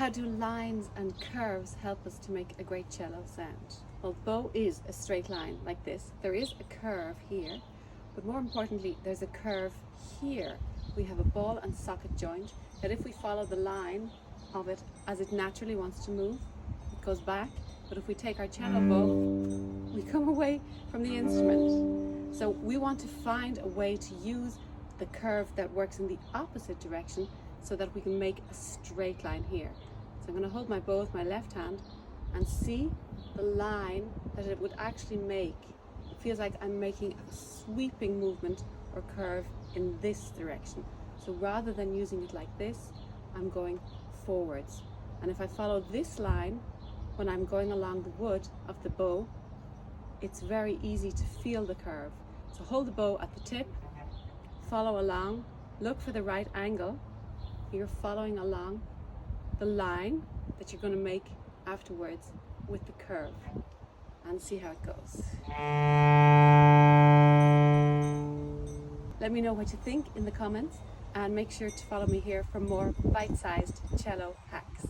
How do lines and curves help us to make a great cello sound? Well, bow is a straight line like this. There is a curve here, but more importantly, there's a curve here. We have a ball and socket joint that if we follow the line of it as it naturally wants to move, it goes back. But if we take our cello bow, we come away from the instrument. So we want to find a way to use the curve that works in the opposite direction so that we can make a straight line here. So I'm going to hold my bow with my left hand and see the line that it would actually make. It feels like I'm making a sweeping movement or curve in this direction. So rather than using it like this, I'm going forwards. And if I follow this line, when I'm going along the wood of the bow, it's very easy to feel the curve. So hold the bow at the tip, follow along, look for the right angle. You're following along the line that you're going to make afterwards with the curve, and see how it goes. Let me know what you think in the comments, and make sure to follow me here for more bite-sized cello hacks.